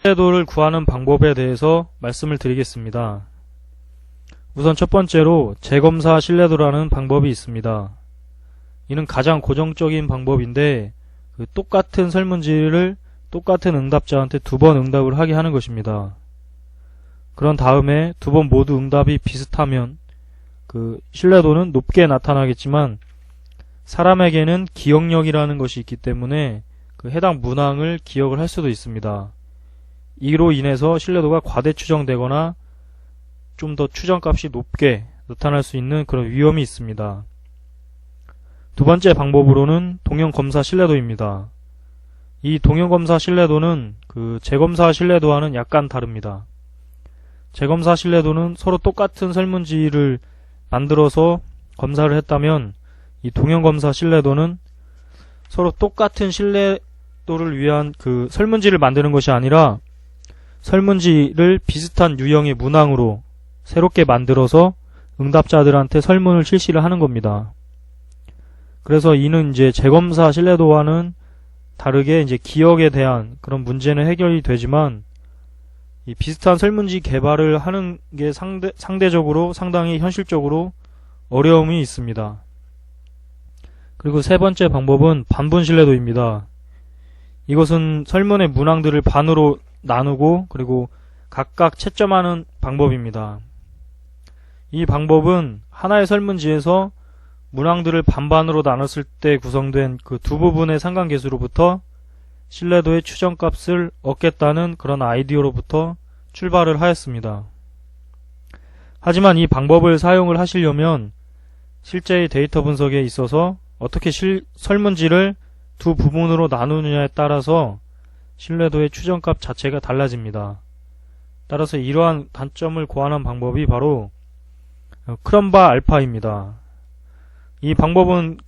신뢰도를 구하는 방법에 대해서 말씀을 드리겠습니다. 우선 첫 번째로 재검사 신뢰도라는 방법이 있습니다. 이는 가장 고정적인 방법인데 똑같은 설문지를 똑같은 응답자한테 2번 응답을 하게 하는 것입니다. 그런 다음에 2번 모두 응답이 비슷하면 신뢰도는 높게 나타나겠지만 사람에게는 기억력이라는 것이 있기 때문에 해당 문항을 기억을 할 수도 있습니다. 이로 인해서 신뢰도가 과대 추정되거나 좀 더 추정값이 높게 나타날 수 있는 그런 위험이 있습니다. 두 번째 방법으로는 동형검사 신뢰도입니다. 이 동형검사 신뢰도는 재검사 신뢰도와는 약간 다릅니다. 재검사 신뢰도는 서로 똑같은 설문지를 만들어서 검사를 했다면 이 동형검사 신뢰도는 서로 똑같은 신뢰도를 위한 설문지를 만드는 것이 아니라 설문지를 비슷한 유형의 문항으로 새롭게 만들어서 응답자들한테 설문을 실시를 하는 겁니다. 그래서 이는 이제 재검사 신뢰도와는 다르게 이제 기억에 대한 그런 문제는 해결이 되지만 이 비슷한 설문지 개발을 하는 게 상대적으로 상당히 현실적으로 어려움이 있습니다. 그리고 세 번째 방법은 반분 신뢰도입니다. 이것은 설문의 문항들을 반으로 나누고 그리고 각각 채점하는 방법입니다. 이 방법은 하나의 설문지에서 문항들을 반반으로 나눴을 때 구성된 두 부분의 상관계수로부터 신뢰도의 추정값을 얻겠다는 그런 아이디어로부터 출발을 하였습니다. 하지만 이 방법을 사용을 하시려면 실제의 데이터 분석에 있어서 어떻게 설문지를 두 부분으로 나누느냐에 따라서 신뢰도의 추정값 자체가 달라집니다. 따라서 이러한 단점을 고안한 방법이 바로 크럼바 알파입니다. 이 방법은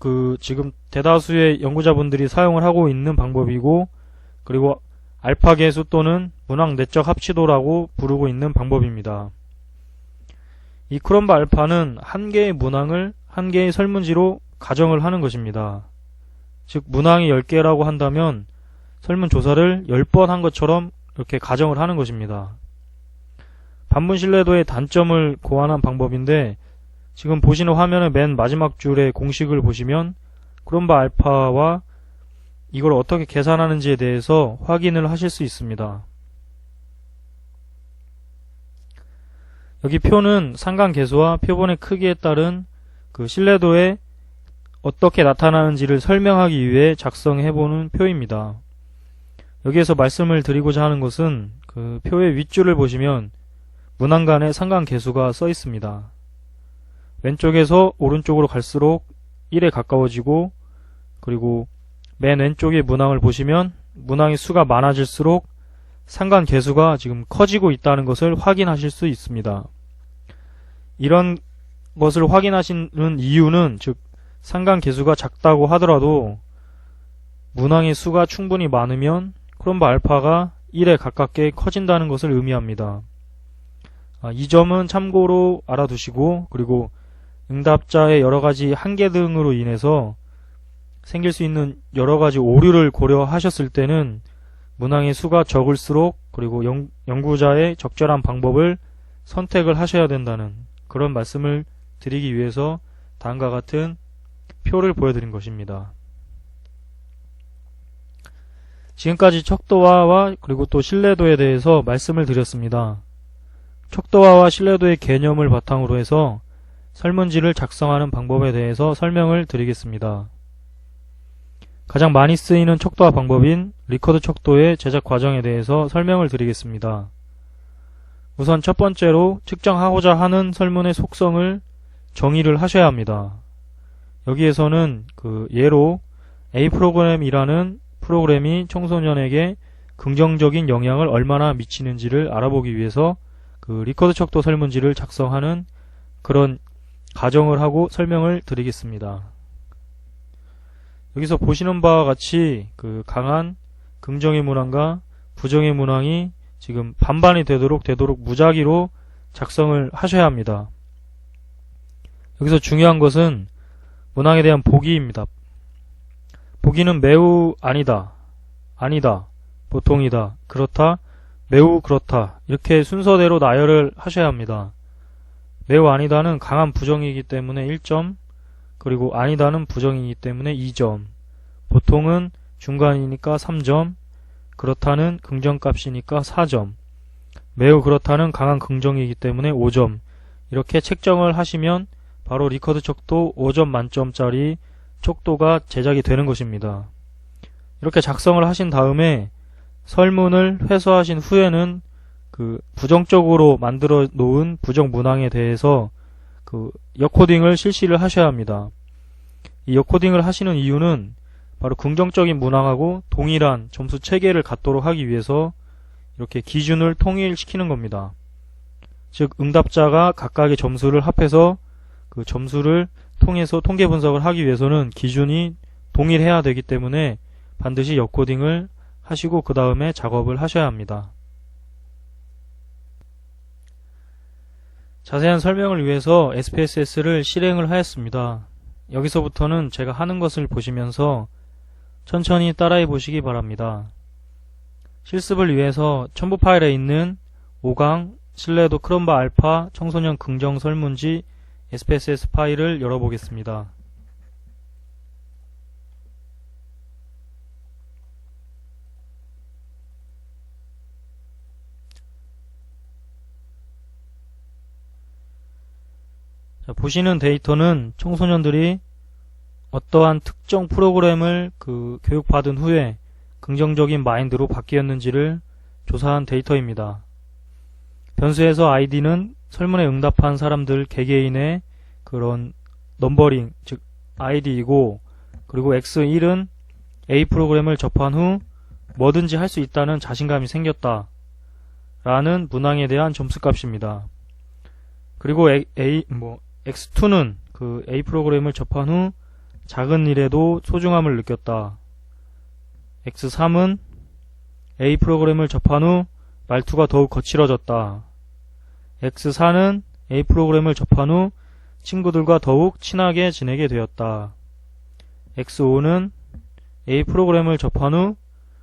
지금 대다수의 연구자분들이 사용을 하고 있는 방법이고 그리고 알파 계수 또는 문항 내적 합치도라고 부르고 있는 방법입니다. 이 크럼바 알파는 한 개의 문항을 한 개의 설문지로 가정을 하는 것입니다. 즉 문항이 10개라고 한다면 설문조사를 10번 한 것처럼 이렇게 가정을 하는 것입니다. 반분 신뢰도의 단점을 고안한 방법인데 지금 보시는 화면의 맨 마지막 줄의 공식을 보시면 크럼바 알파와 이걸 어떻게 계산하는지에 대해서 확인을 하실 수 있습니다. 여기 표는 상관계수와 표본의 크기에 따른 신뢰도에 어떻게 나타나는지를 설명하기 위해 작성해보는 표입니다. 여기에서 말씀을 드리고자 하는 것은 표의 윗줄을 보시면 문항 간의 상관계수가 써 있습니다. 왼쪽에서 오른쪽으로 갈수록 1에 가까워지고 그리고 맨 왼쪽의 문항을 보시면 문항의 수가 많아질수록 상관계수가 지금 커지고 있다는 것을 확인하실 수 있습니다. 이런 것을 확인하시는 이유는 즉 상관계수가 작다고 하더라도 문항의 수가 충분히 많으면 크럼바 알파가 1에 가깝게 커진다는 것을 의미합니다. 이 점은 참고로 알아두시고 그리고 응답자의 여러가지 한계 등으로 인해서 생길 수 있는 여러가지 오류를 고려하셨을 때는 문항의 수가 적을수록 그리고 연구자의 적절한 방법을 선택을 하셔야 된다는 그런 말씀을 드리기 위해서 다음과 같은 표를 보여드린 것입니다. 지금까지 척도화와 그리고 또 신뢰도에 대해서 말씀을 드렸습니다. 척도화와 신뢰도의 개념을 바탕으로 해서 설문지를 작성하는 방법에 대해서 설명을 드리겠습니다. 가장 많이 쓰이는 척도화 방법인 리커드 척도의 제작 과정에 대해서 설명을 드리겠습니다. 우선 첫 번째로 측정하고자 하는 설문의 속성을 정의를 하셔야 합니다. 여기에서는 예로 A 프로그램이라는 프로그램이 청소년에게 긍정적인 영향을 얼마나 미치는지를 알아보기 위해서 리커드 척도 설문지를 작성하는 그런 가정을 하고 설명을 드리겠습니다. 여기서 보시는 바와 같이 강한 긍정의 문항과 부정의 문항이 지금 반반이 되도록 무작위로 작성을 하셔야 합니다. 여기서 중요한 것은 문항에 대한 보기입니다. 보기는 매우 아니다, 아니다, 보통이다, 그렇다, 매우 그렇다 이렇게 순서대로 나열을 하셔야 합니다. 매우 아니다는 강한 부정이기 때문에 1점, 그리고 아니다는 부정이기 때문에 2점, 보통은 중간이니까 3점, 그렇다는 긍정값이니까 4점, 매우 그렇다는 강한 긍정이기 때문에 5점, 이렇게 책정을 하시면 바로 리커드 척도 5점 만점짜리 척도가 제작이 되는 것입니다. 이렇게 작성을 하신 다음에 설문을 회수하신 후에는 그 부정적으로 만들어 놓은 부정 문항에 대해서 그 역코딩을 실시를 하셔야 합니다. 이 역코딩을 하시는 이유는 바로 긍정적인 문항하고 동일한 점수 체계를 갖도록 하기 위해서 이렇게 기준을 통일시키는 겁니다. 즉 응답자가 각각의 점수를 합해서 그 점수를 통해서 통계 분석을 하기 위해서는 기준이 동일해야 되기 때문에 반드시 역코딩을 하시고 그 다음에 작업을 하셔야 합니다. 자세한 설명을 위해서 SPSS를 실행을 하였습니다. 여기서부터는 제가 하는 것을 보시면서 천천히 따라해 보시기 바랍니다. 실습을 위해서 첨부 파일에 있는 5강 신뢰도 크롬바 알파 청소년 긍정 설문지 SPSS 파일을 열어보겠습니다. 자, 보시는 데이터는 청소년들이 어떠한 특정 프로그램을 교육받은 후에 긍정적인 마인드로 바뀌었는지를 조사한 데이터입니다. 변수에서 id는 설문에 응답한 사람들 개개인의 그런 넘버링, 즉 id이고, 그리고 x1은 A 프로그램을 접한 후 뭐든지 할 수 있다는 자신감이 생겼다 라는 문항에 대한 점수값입니다. 그리고 x2는 그 A 프로그램을 접한 후 작은 일에도 소중함을 느꼈다. x3은 A 프로그램을 접한 후 말투가 더욱 거칠어졌다. x4는 A 프로그램을 접한 후 친구들과 더욱 친하게 지내게 되었다. x5는 A 프로그램을 접한 후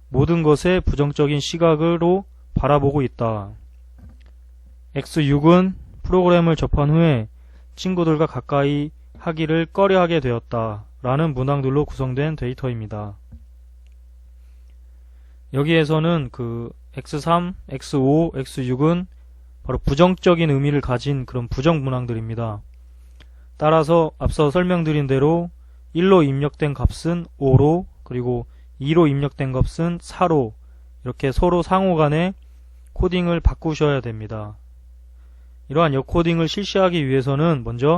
모든 것에 부정적인 시각으로 바라보고 있다. x6은 프로그램을 접한 후에 친구들과 가까이 하기를 꺼려하게 되었다 라는 문항들로 구성된 데이터입니다. 여기에서는 그 x3, x5, x6은 바로 부정적인 의미를 가진 그런 부정 문항들입니다. 따라서 앞서 설명드린 대로 1로 입력된 값은 5로, 그리고 2로 입력된 값은 4로 이렇게 서로 상호간에 코딩을 바꾸셔야 됩니다. 이러한 역코딩을 실시하기 위해서는 먼저